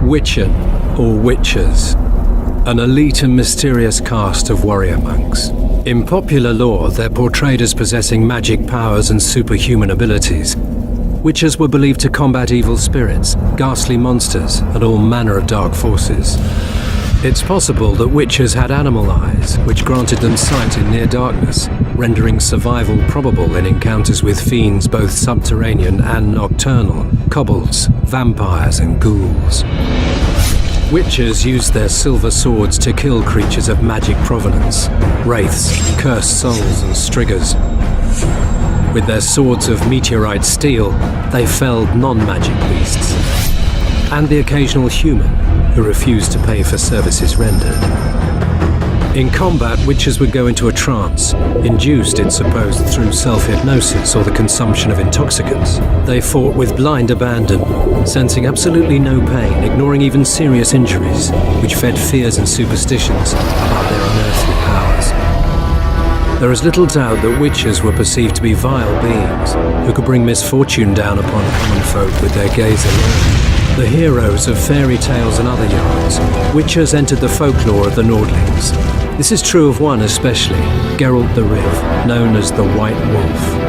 Witchen, or witches, an elite and mysterious caste of warrior monks. In popular lore, they're portrayed as possessing magic powers and superhuman abilities. Witches were believed to combat evil spirits, ghastly monsters, and all manner of dark forces. It's possible that witches had animal eyes, which granted them sight in near darkness, rendering survival probable in encounters with fiends both subterranean and nocturnal, kobolds, vampires, and ghouls. Witches used their silver swords to kill creatures of magic provenance, wraiths, cursed souls, and striggers. With their swords of meteorite steel, they felled non-magic beasts, and the occasional human who refused to pay for services rendered. In combat, witches would go into a trance, induced, it's supposed, through self-hypnosis or the consumption of intoxicants. They fought with blind abandon, sensing absolutely no pain, ignoring even serious injuries, which fed fears and superstitions about their unearthly powers. There is little doubt that witches were perceived to be vile beings who could bring misfortune down upon common folk with their gaze alone. The heroes of fairy tales and other yarns, witches entered the folklore of the Nordlings. This is true of one especially, Geralt de Rivia, known as the White Wolf.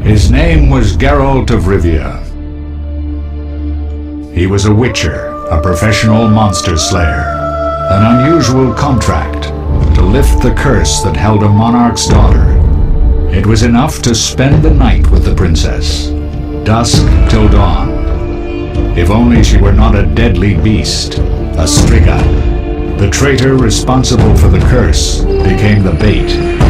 His name was Geralt de Rivia. He was a witcher, a professional monster slayer. An unusual contract to lift the curse that held a monarch's daughter. It was enough to spend the night with the princess, dusk till dawn. If only she were not a deadly beast, a striga. The traitor responsible for the curse became the bait.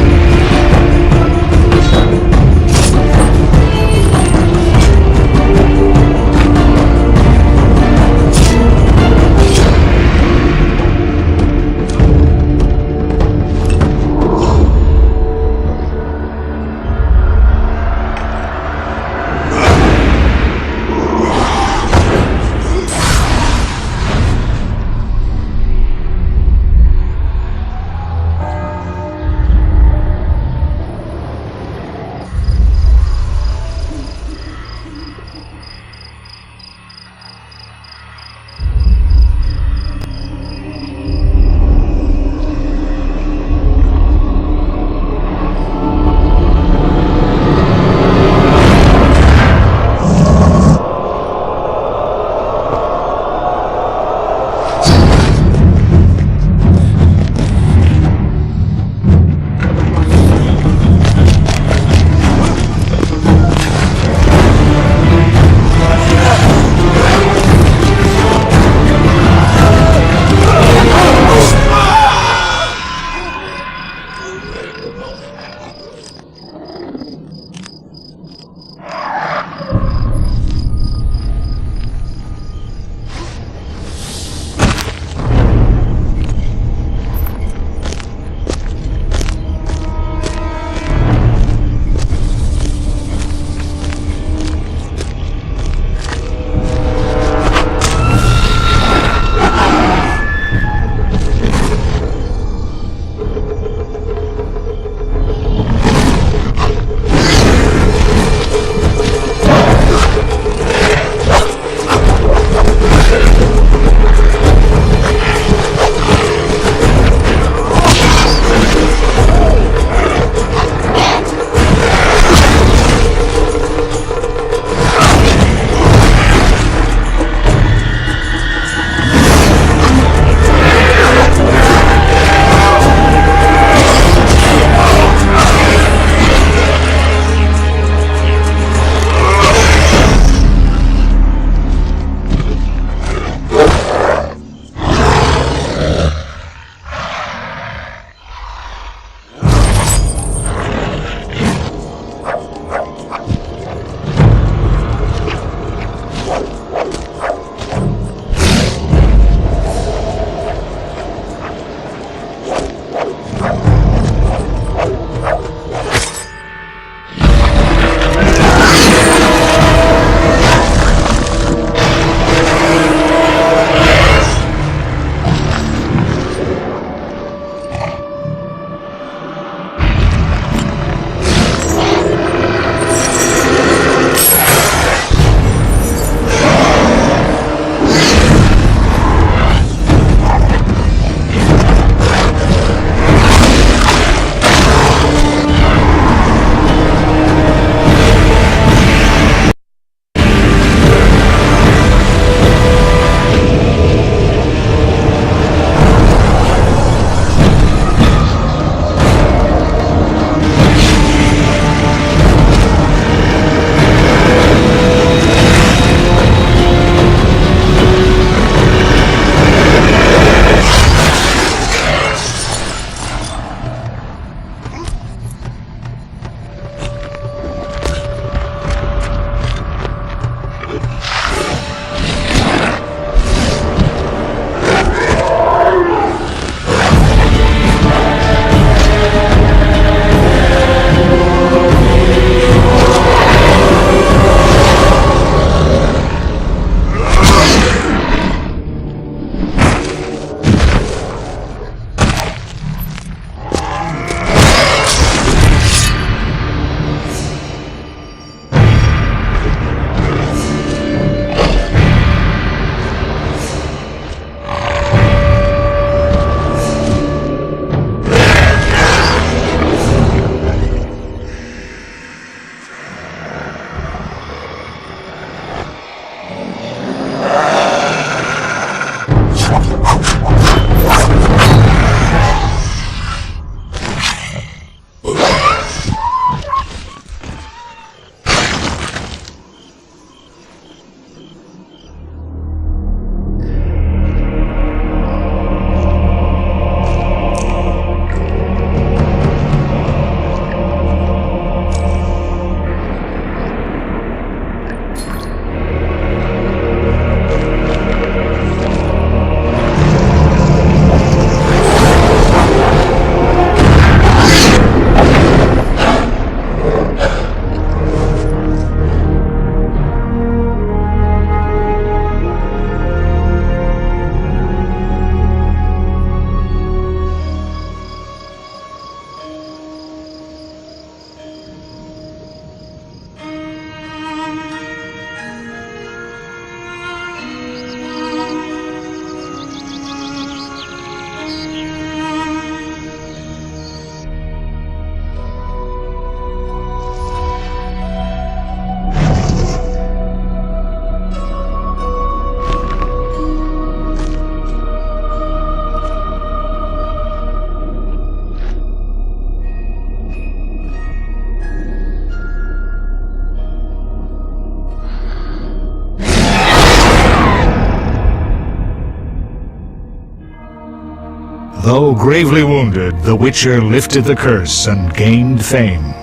Though gravely wounded, the Witcher lifted the curse and gained fame.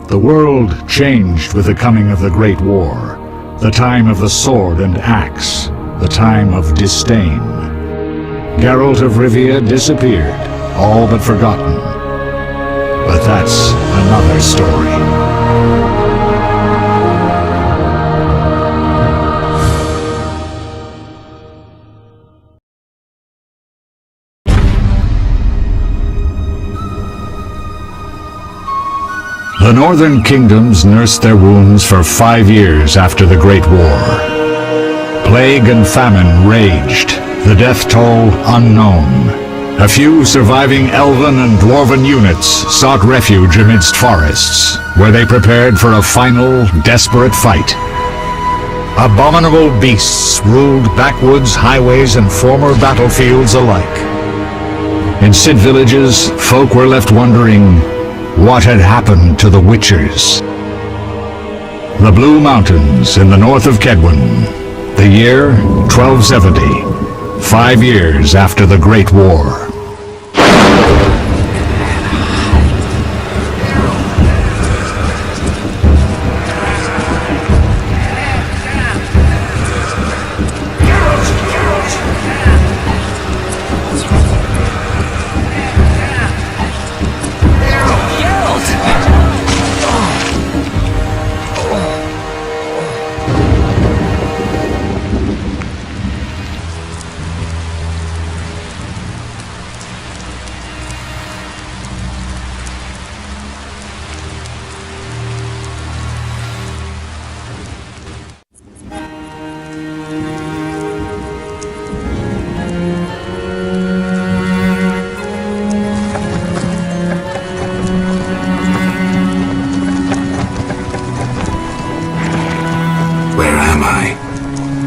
The world changed with the coming of the Great War, the time of the sword and axe, the time of disdain. Geralt of Rivia disappeared, all but forgotten. But that's another story. The northern kingdoms nursed their wounds for 5 years after the Great War. Plague and famine raged, the death toll unknown. A few surviving elven and dwarven units sought refuge amidst forests, where they prepared for a final, desperate fight. Abominable beasts ruled backwoods, highways, and former battlefields alike. In Cid villages, folk were left wondering what had happened to the Witchers. The Blue Mountains in the north of Quedan, the year 1270, 5 years after the Great War.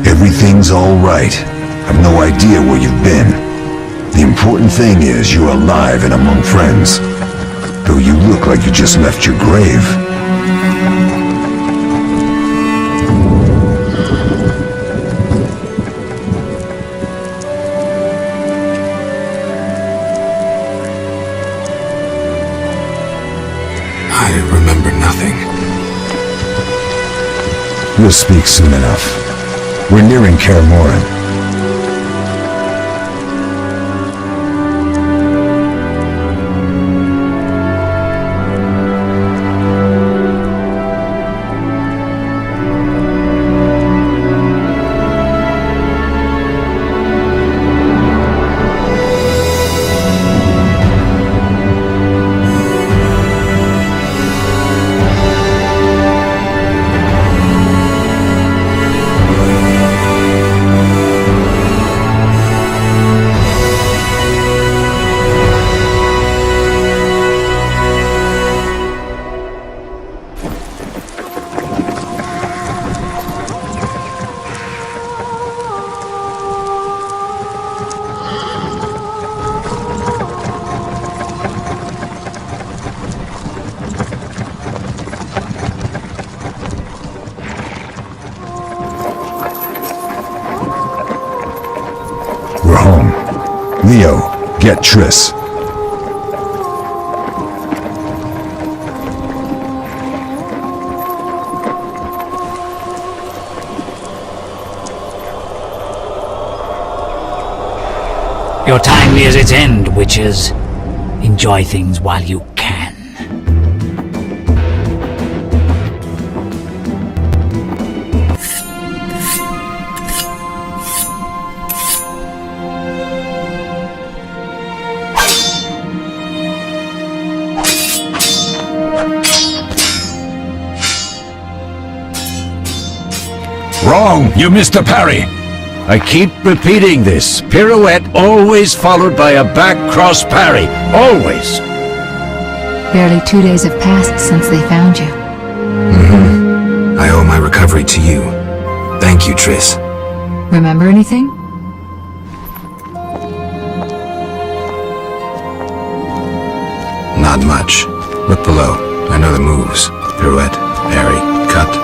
Everything's all right. I've no idea where you've been. The important thing is you're alive and among friends. Though you look like you just left your grave. I remember nothing. We'll speak soon enough. We're nearing Kaer Morhen. We're home. Leo, get Triss. Your time nears its end, witches. Enjoy things while you can. Wrong! You missed the parry! I keep repeating this. Pirouette always followed by a back cross parry. Always! Barely 2 days have passed since they found you. I owe my recovery to you. Thank you, Triss. Remember anything? Not much. Look below. I know the moves. Pirouette, parry, cut.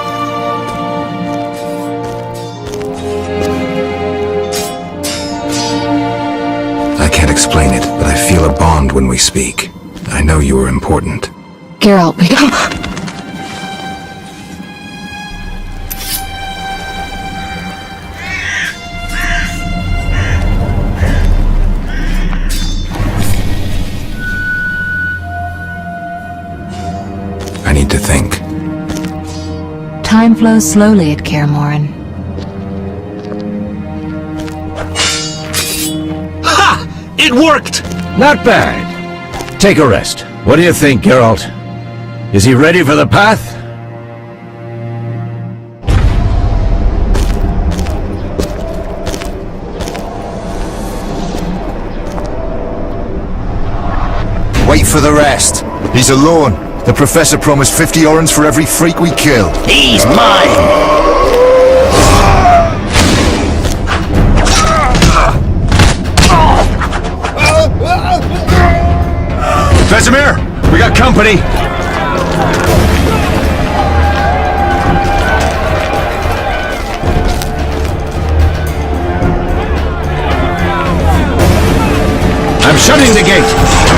I can't explain it, but I feel feel a bond when we speak. I know you are important. Geralt, we... I need to think. Time flows slowly at Kaer Morhen. Ha! It worked! Not bad. Take a rest. What do you think, Geralt? Is he ready for the path? Wait for the rest. He's alone. The Professor promised 50 orens for every freak we kill. He's mine! Vesemir, we got company. I'm shutting the gate.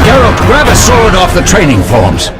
Geralt, grab a sword off the training forms.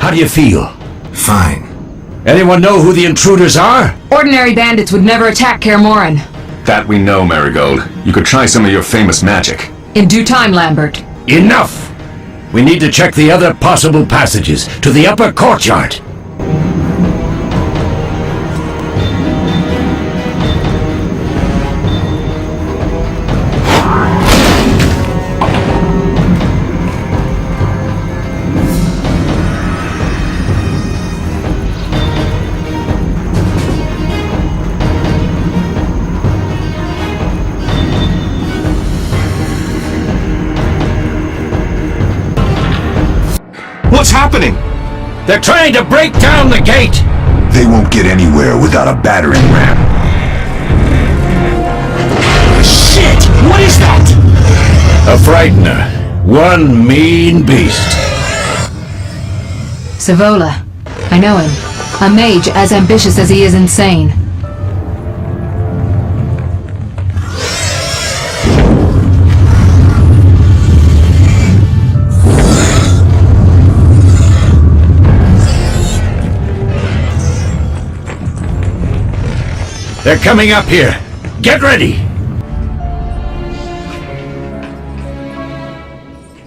How do you feel? Fine. Anyone know who the intruders are? Ordinary bandits would never attack Kaer Morhen. That we know, Marigold. You could try some of your famous magic. In due time, Lambert. Enough! We need to check the other possible passages to the upper courtyard. What's happening? They're trying to break down the gate! They won't get anywhere without a battering ram. Shit! What is that? A frightener. One mean beast. Savola. I know him. A mage as ambitious as he is insane. They're coming up here. Get ready!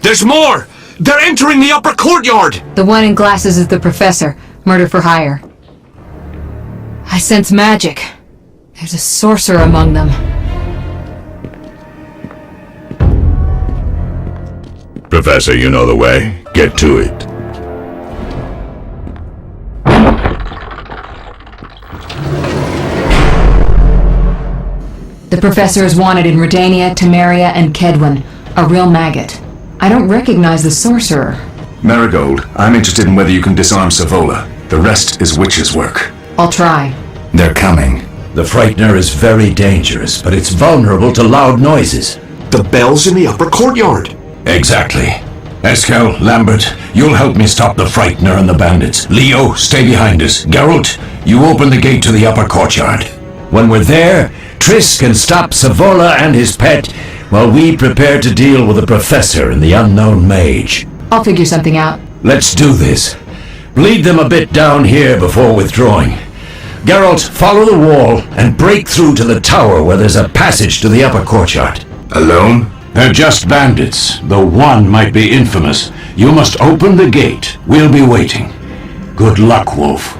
There's more! They're entering the upper courtyard! The one in glasses is the Professor. Murder for hire. I sense magic. There's a sorcerer among them. Professor, you know the way. Get to it. The Professor is wanted in Redania, Temeria, and Quedan. A real maggot. I don't recognize the sorcerer. Marigold, I'm interested in whether you can disarm Savola. The rest is witch's work. I'll try. They're coming. The frightener is very dangerous, but it's vulnerable to loud noises. The bell's in the upper courtyard. Exactly. Eskel, Lambert, you'll help me stop the frightener and the bandits. Leo, stay behind us. Geralt, you open the gate to the upper courtyard. When we're there, Triss can stop Savola and his pet, while we prepare to deal with the Professor and the unknown mage. I'll figure something out. Let's do this. Bleed them a bit down here before withdrawing. Geralt, follow the wall and break through to the tower where there's a passage to the upper courtyard. Alone? They're just bandits, though one might be infamous. You must open the gate. We'll be waiting. Good luck, Wolf.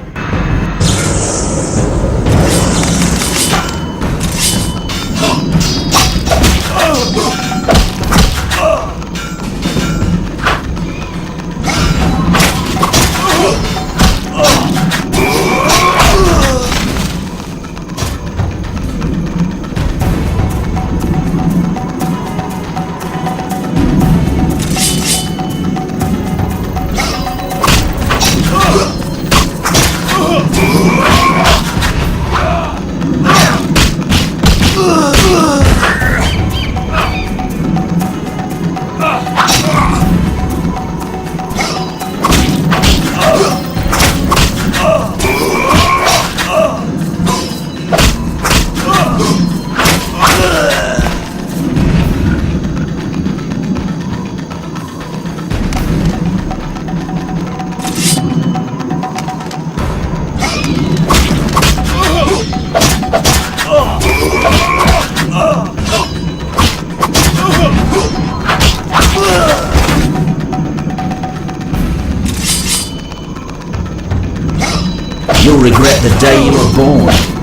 regret the day you were born.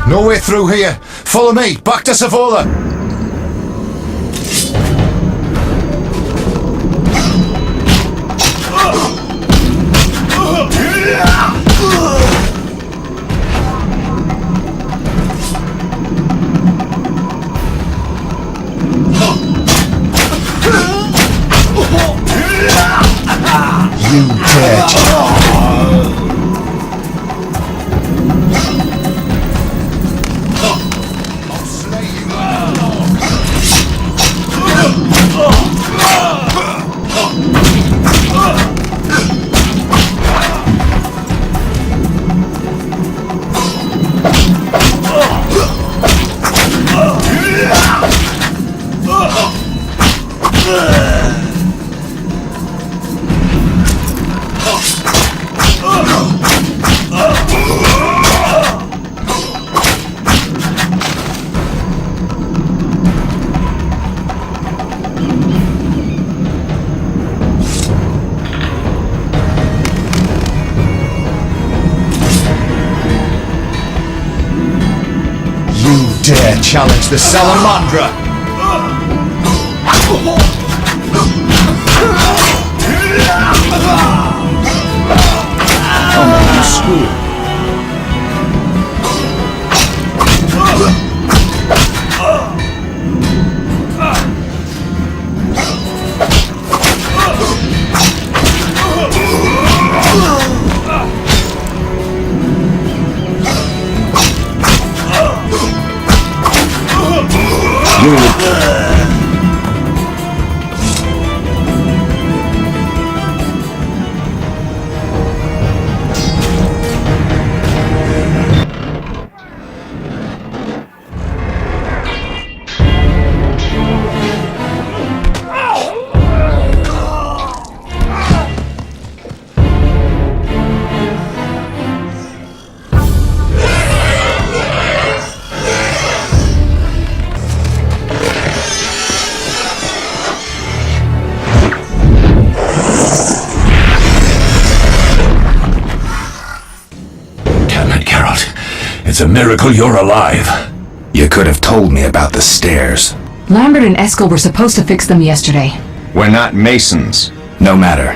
No way through here. Follow me. Back to Savola. You bitch. Dare challenge the Salamandra! I'll make you squeal. It's a miracle you're alive. You could have told me about the stairs. Lambert and Eskel were supposed to fix them yesterday. We're not masons. No matter.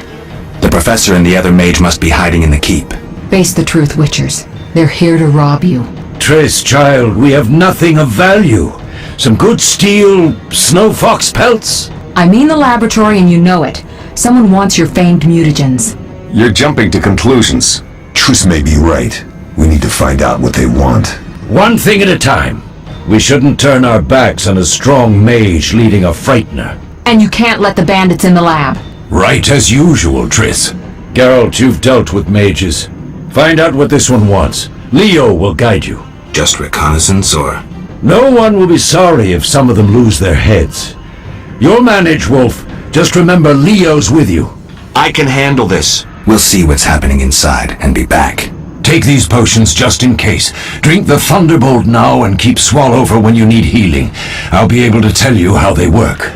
The professor and the other mage must be hiding in the keep. Face the truth, Witchers. They're here to rob you. Triss, child, we have nothing of value. Some good steel snow fox pelts? I mean the laboratory and you know it. Someone wants your famed mutagens. You're jumping to conclusions. Triss may be right. We need to find out what they want. One thing at a time. We shouldn't turn our backs on a strong mage leading a frightener. And you can't let the bandits in the lab. Right as usual, Triss. Geralt, you've dealt with mages. Find out what this one wants. Leo will guide you. Just reconnaissance, or? No one will be sorry if some of them lose their heads. You'll manage, Wolf. Just remember Leo's with you. I can handle this. We'll see what's happening inside and be back. Take these potions just in case. Drink the Thunderbolt now and keep Swallow for when you need healing. I'll be able to tell you how they work.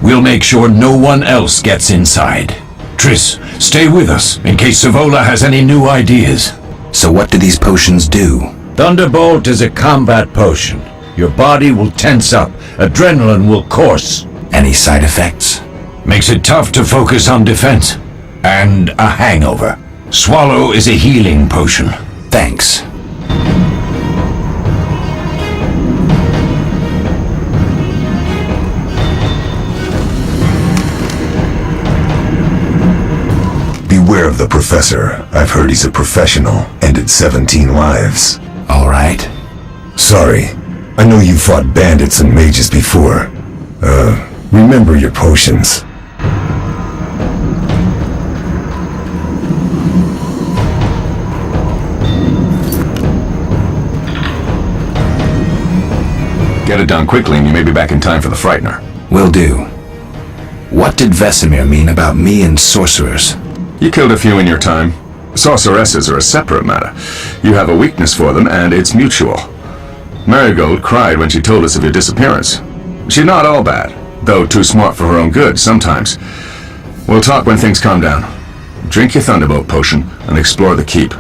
We'll make sure no one else gets inside. Triss, stay with us in case Savola has any new ideas. So what do these potions do? Thunderbolt is a combat potion. Your body will tense up, adrenaline will course. Any side effects? Makes it tough to focus on defense. And a hangover. Swallow is a healing potion. Thanks. Beware of the Professor. I've heard he's a professional. Ended 17 lives. All right. Sorry. I know you fought bandits and mages before. Remember your potions. Get it done quickly and you may be back in time for the Frightener. Will do. What did Vesemir mean about me and sorcerers? You killed a few in your time. Sorceresses are a separate matter. You have a weakness for them, and it's mutual. Marigold cried when she told us of your disappearance. She's not all bad, though too smart for her own good sometimes. We'll talk when things calm down. Drink your Thunderbolt potion and explore the keep.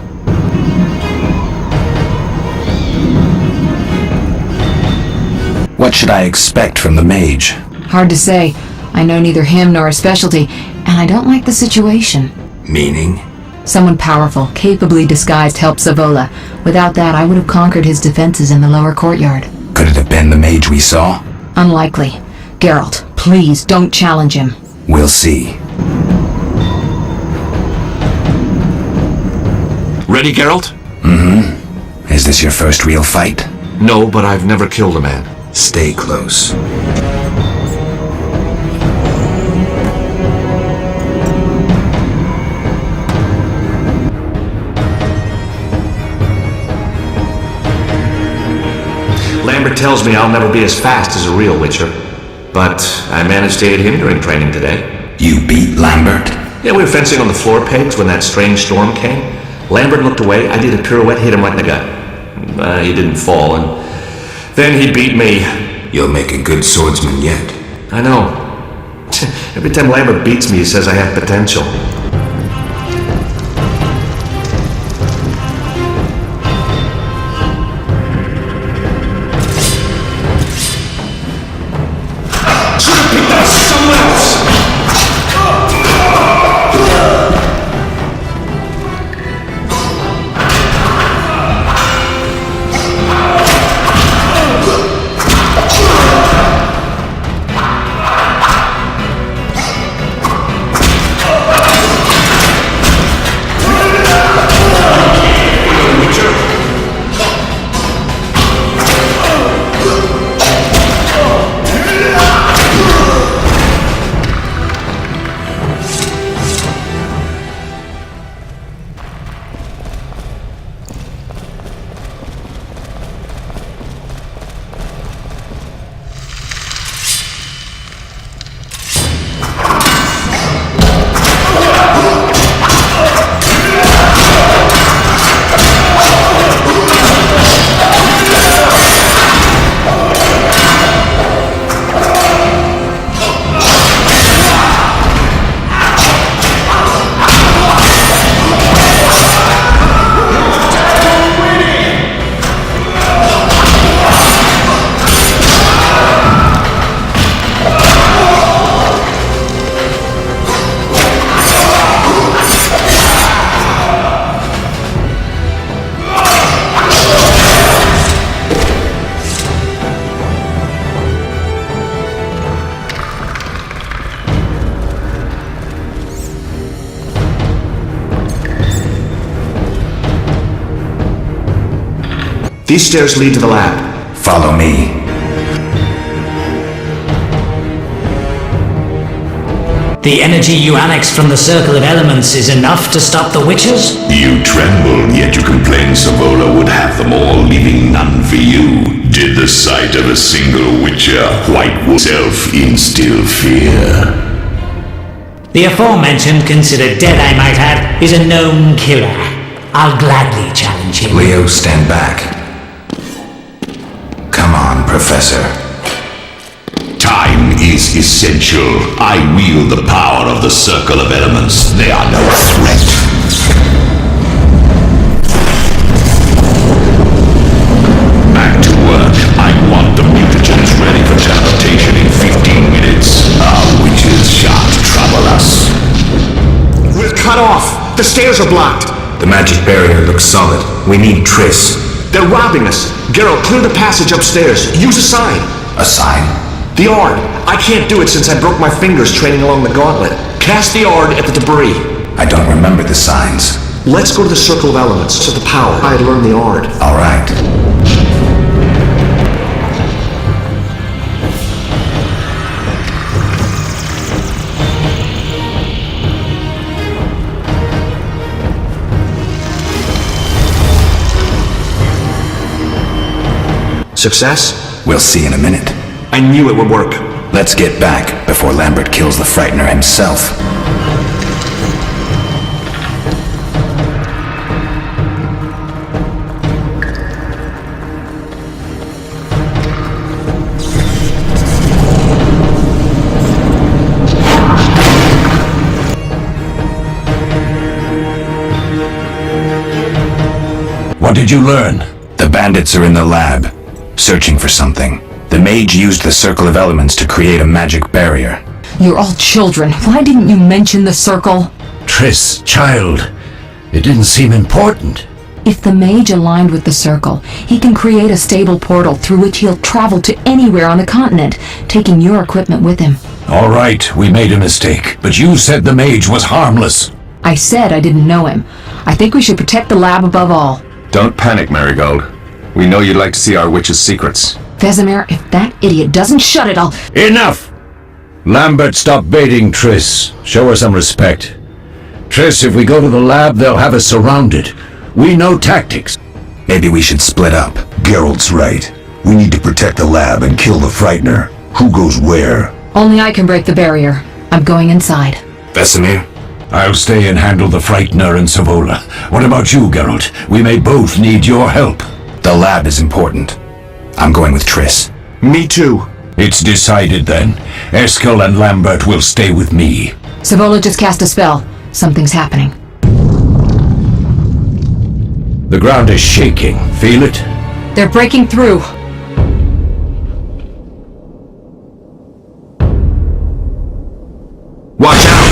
What should I expect from the mage? Hard to say. I know neither him nor his specialty, and I don't like the situation. Meaning? Someone powerful, capably disguised helped Savola. Without that, I would have conquered his defenses in the lower courtyard. Could it have been the mage we saw? Unlikely. Geralt, please don't challenge him. We'll see. Ready, Geralt? Mm-hmm. Is this your first real fight? No, but I've never killed a man. Stay close. Lambert tells me I'll never be as fast as a real Witcher. But I managed to aid him during training today. You beat Lambert? Yeah, we were fencing on the floor pegs when that strange storm came. Lambert looked away, I did a pirouette, hit him right in the gut. He didn't fall, and then he beat me. You'll make a good swordsman yet. I know. Every time Lambert beats me, he says I have potential. These stairs lead to the lab. Follow me. The energy you annexed from the Circle of Elements is enough to stop the witches? You tremble, yet you complain Savola would have them all, leaving none for you. Did the sight of a single witcher, white wolf self, instill fear? The aforementioned, considered dead I might add, is a known killer. I'll gladly challenge him. Leo, stand back. Come on, Professor. Time is essential. I wield the power of the Circle of Elements. They are no threat. Back to work. I want the mutagens ready for teleportation in 15 minutes. Our witches shan't trouble us. We're cut off. The stairs are blocked. The magic barrier looks solid. We need Triss. They're robbing us. Geralt, clear the passage upstairs. Use a sign. A sign? The Ard. I can't do it since I broke my fingers training along the gauntlet. Cast the Ard at the debris. I don't remember the signs. Let's go to the Circle of Elements to the power. I learned the Ard. All right. Success? We'll see in a minute. I knew it would work. Let's get back before Lambert kills the Frightener himself. What did you learn? The bandits are in the lab, searching for something. The mage used the Circle of Elements to create a magic barrier. You're all children. Why didn't you mention the circle? Triss, child. It didn't seem important. If the mage aligned with the circle, he can create a stable portal through which he'll travel to anywhere on the continent, taking your equipment with him. All right, we made a mistake, but you said the mage was harmless. I said I didn't know him. I think we should protect the lab above all. Don't panic, Marigold. We know you'd like to see our witch's secrets. Vesemir, if that idiot doesn't shut it, I'll... Enough! Lambert, stop baiting Triss. Show her some respect. Triss, if we go to the lab, they'll have us surrounded. We know tactics. Maybe we should split up. Geralt's right. We need to protect the lab and kill the Frightener. Who goes where? Only I can break the barrier. I'm going inside. Vesemir? I'll stay and handle the Frightener and Savola. What about you, Geralt? We may both need your help. The lab is important. I'm going with Triss. Me too. It's decided then. Eskel and Lambert will stay with me. Savola just cast a spell. Something's happening. The ground is shaking. Feel it? They're breaking through. Watch out!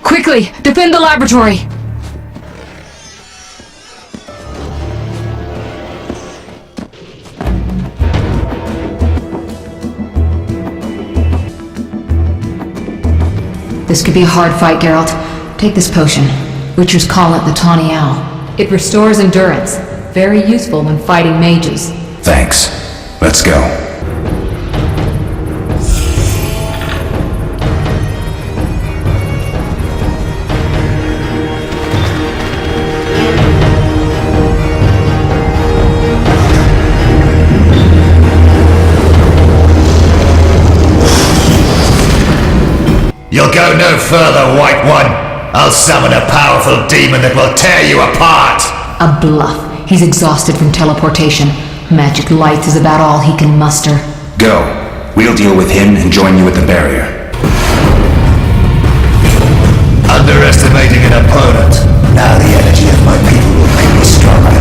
Quickly, defend the laboratory! This could be a hard fight, Geralt. Take this potion. Witchers call it the Tawny Owl. It restores endurance. Very useful when fighting mages. Thanks. Let's go. You'll go no further, White One. I'll summon a powerful demon that will tear you apart. A bluff. He's exhausted from teleportation. Magic light is about all he can muster. Go. We'll deal with him and join you at the barrier. Underestimating an opponent. Now the energy of my people will make me stronger.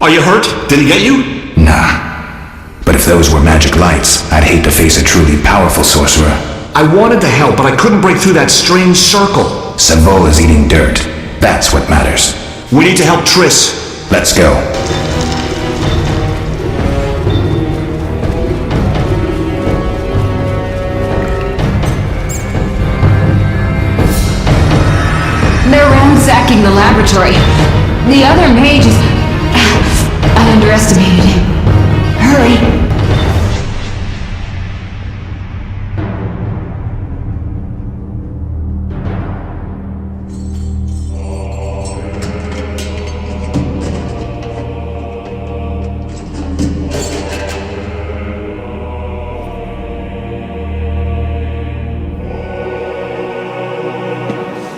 Are you hurt? Did he get you? Nah. But if those were magic lights, I'd hate to face a truly powerful sorcerer. I wanted to help, but I couldn't break through that strange circle. Savol is eating dirt. That's what matters. We need to help Triss. Let's go. They're ransacking the laboratory. The other mage is... I underestimated him. Hurry!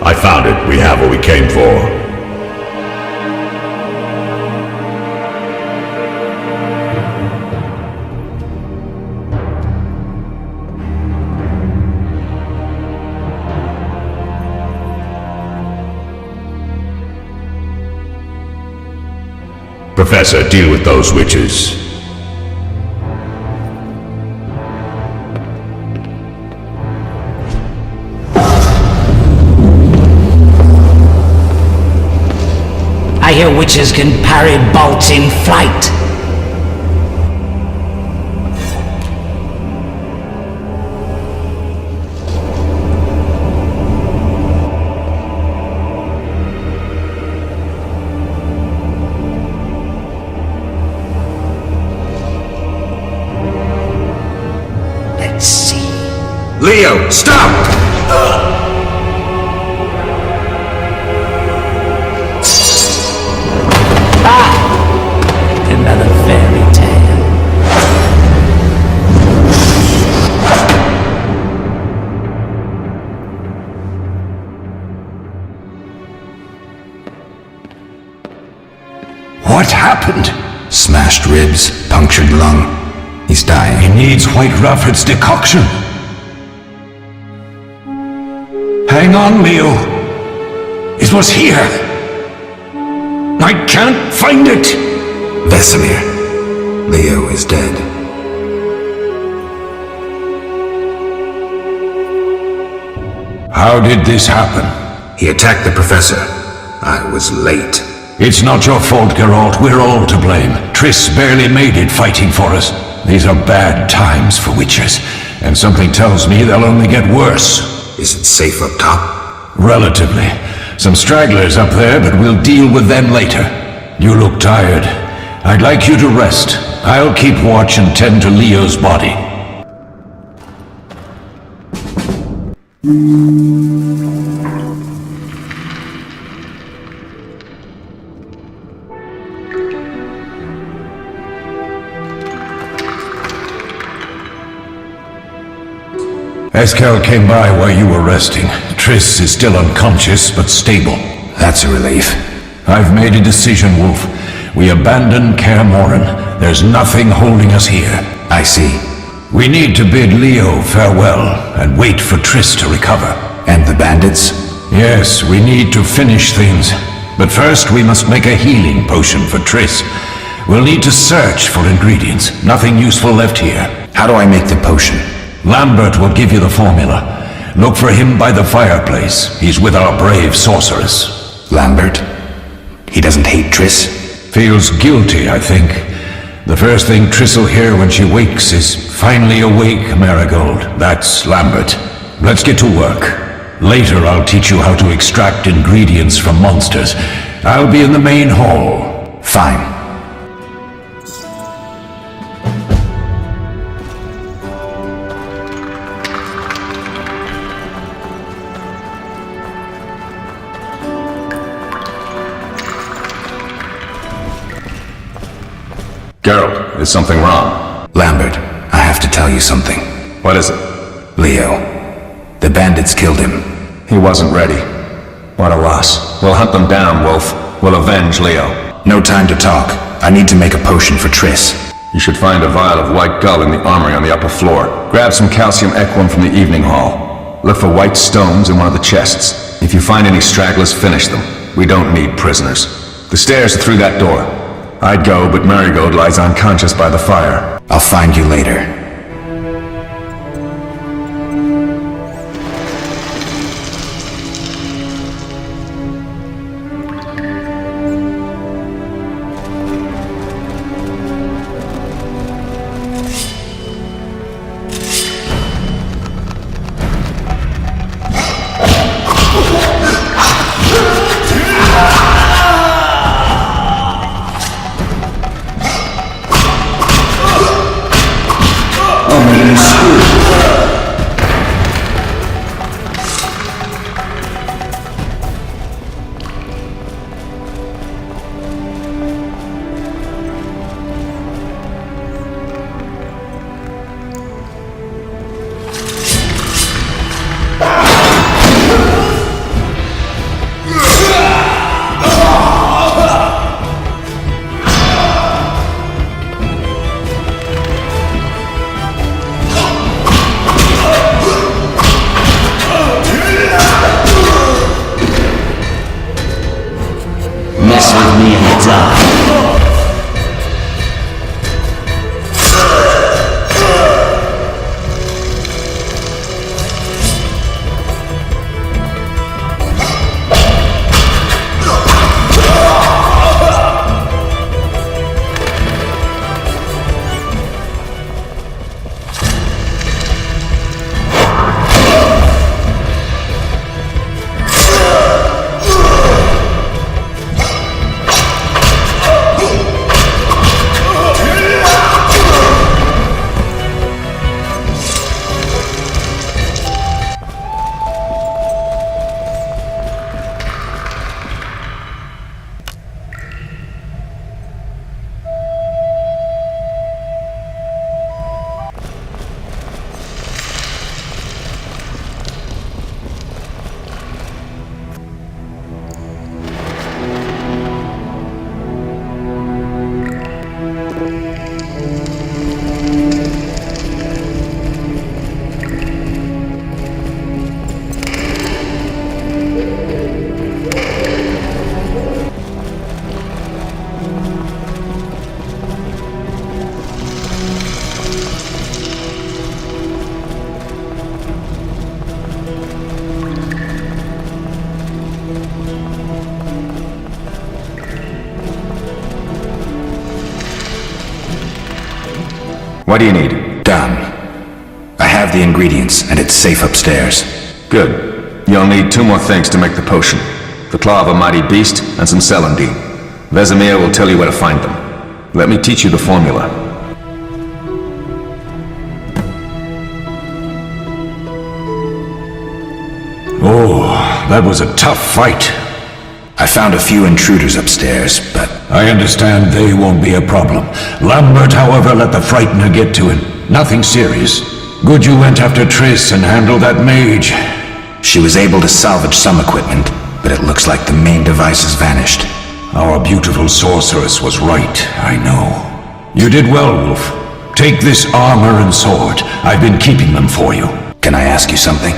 I found it. We have what we came for. Professor, deal with those witches. I hear witches can parry bolts in flight. Let's see. Leo, stop! Another fairy tale. What happened? Smashed ribs, punctured lung. He's dying. He needs White Rafford's decoction. Hang on, Leo. It was here. I can't find it. Vesemir. Leo is dead. How did this happen? He attacked the professor. I was late. It's not your fault, Geralt. We're all to blame. Triss barely made it fighting for us. These are bad times for witches, and something tells me they'll only get worse. Is it safe up top? Relatively. Some stragglers up there, but we'll deal with them later. You look tired. I'd like you to rest. I'll keep watch and tend to Leo's body. Eskel came by while you were resting. Triss is still unconscious, but stable. That's a relief. I've made a decision, Wolf. We abandon Kaer Morhen. There's nothing holding us here. I see. We need to bid Leo farewell and wait for Triss to recover. And the bandits? Yes, we need to finish things. But first we must make a healing potion for Triss. We'll need to search for ingredients. Nothing useful left here. How do I make the potion? Lambert will give you the formula. Look for him by the fireplace. He's with our brave sorceress. Lambert? He doesn't hate Triss? Feels guilty, I think. The first thing Triss will hear when she wakes is, "Finally awake, Marigold." That's Lambert. Let's get to work. Later I'll teach you how to extract ingredients from monsters. I'll be in the main hall. Fine. Geralt, is something wrong? Lambert, I have to tell you something. What is it? Leo. The bandits killed him. He wasn't ready. What a loss. We'll hunt them down, Wolf. We'll avenge Leo. No time to talk. I need to make a potion for Triss. You should find a vial of white gull in the armory on the upper floor. Grab some calcium equum from the evening hall. Look for white stones in one of the chests. If you find any stragglers, finish them. We don't need prisoners. The stairs are through that door. I'd go, but Marigold lies unconscious by the fire. I'll find you later. What do you need? Done. I have the ingredients, and it's safe upstairs. Good. You'll need 2 more things to make the potion. The claw of a mighty beast, and some celandine. Vesemir will tell you where to find them. Let me teach you the formula. Oh, that was a tough fight. I found a few intruders upstairs, but... I understand they won't be a problem. Lambert, however, let the Frightener get to him. Nothing serious. Good you went after Triss and handled that mage. She was able to salvage some equipment, but it looks like the main device has vanished. Our beautiful sorceress was right, I know. You did well, Wolf. Take this armor and sword. I've been keeping them for you. Can I ask you something?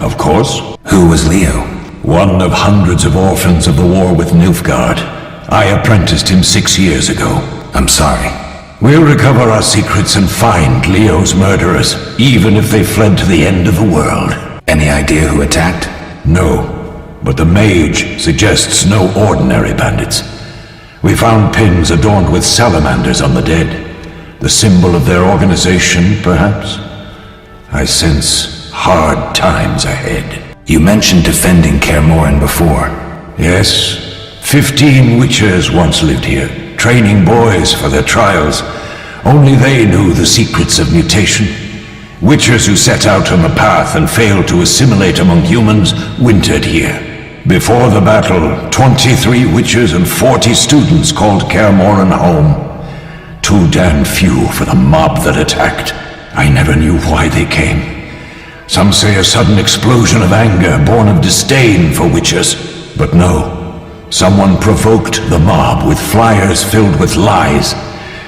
Of course. Who was Leo? One of hundreds of orphans of the war with Nilfgaard. I apprenticed him 6 years ago. I'm sorry. We'll recover our secrets and find Leo's murderers, even if they fled to the end of the world. Any idea who attacked? No, but the mage suggests no ordinary bandits. We found pins adorned with salamanders on the dead. The symbol of their organization, perhaps? I sense hard times ahead. You mentioned defending Kaer Morhen before. Yes. 15 witchers once lived here, training boys for their trials. Only they knew the secrets of mutation. Witchers who set out on the path and failed to assimilate among humans wintered here. Before the battle, 23 witchers and 40 students called Kaer Morhen home. Too damn few for the mob that attacked. I never knew why they came. Some say a sudden explosion of anger born of disdain for witchers. But no. Someone provoked the mob with flyers filled with lies.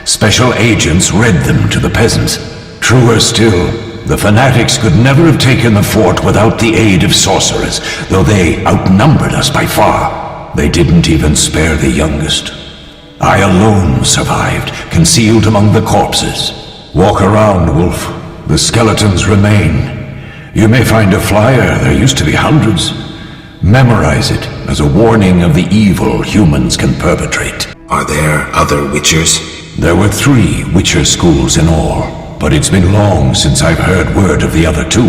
Special agents read them to the peasants. Truer still, the fanatics could never have taken the fort without the aid of sorcerers, though they outnumbered us by far. They didn't even spare the youngest. I alone survived, concealed among the corpses. Walk around, Wolf. The skeletons remain. You may find a flyer, there used to be hundreds. Memorize it as a warning of the evil humans can perpetrate. Are there other Witchers? There were 3 Witcher schools in all, but it's been long since I've heard word of the other 2.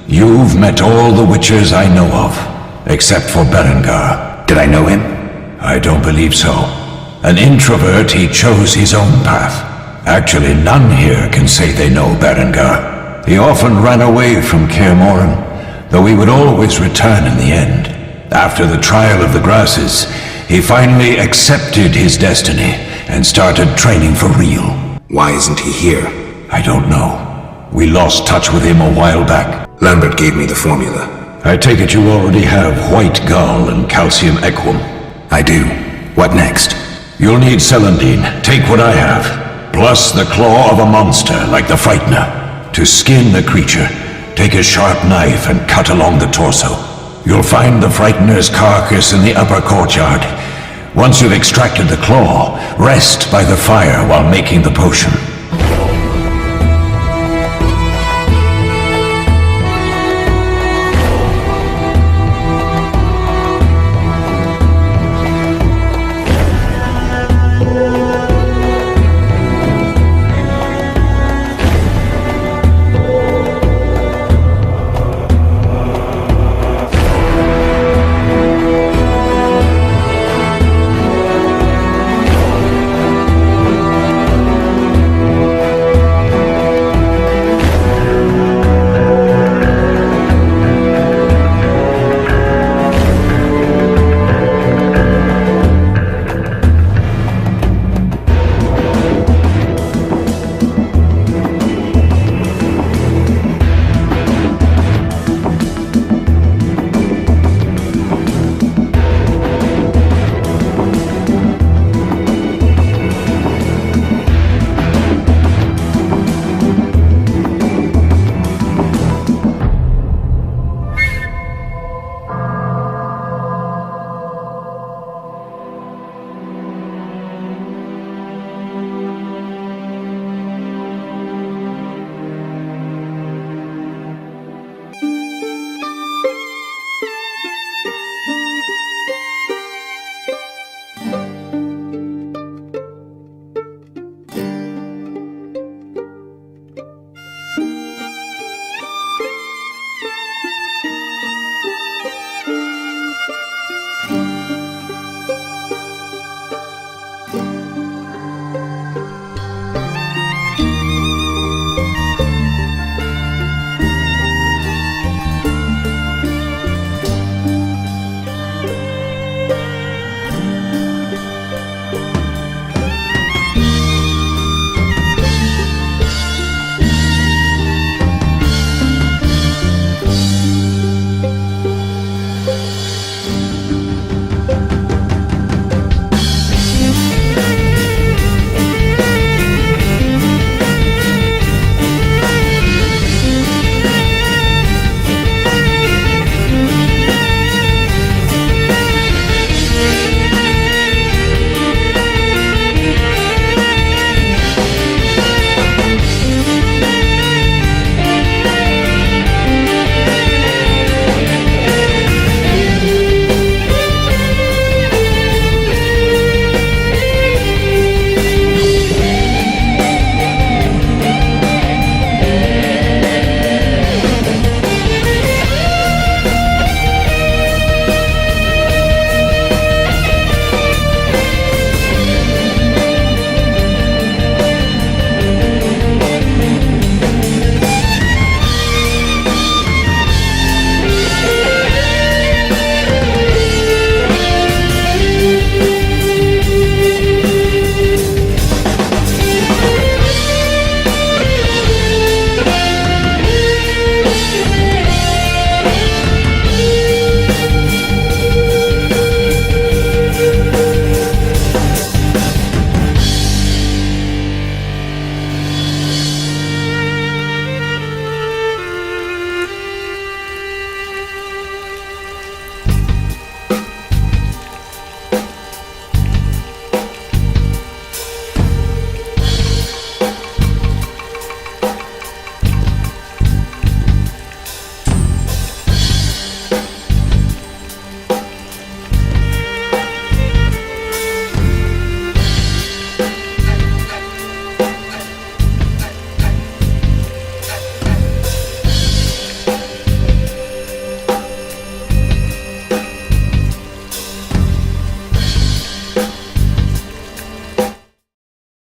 You've met all the Witchers I know of, except for Berengar. Did I know him? I don't believe so. An introvert, he chose his own path. Actually, none here can say they know Berengar. He often ran away from Kaer Morhen, though he would always return in the end. After the trial of the grasses, he finally accepted his destiny and started training for real. Why isn't he here? I don't know. We lost touch with him a while back. Lambert gave me the formula. I take it you already have white gull and calcium equum. I do. What next? You'll need celandine. Take what I have. Plus the claw of a monster like the Frightener. To skin the creature, take a sharp knife and cut along the torso. You'll find the Frightener's carcass in the upper courtyard. Once you've extracted the claw, rest by the fire while making the potion.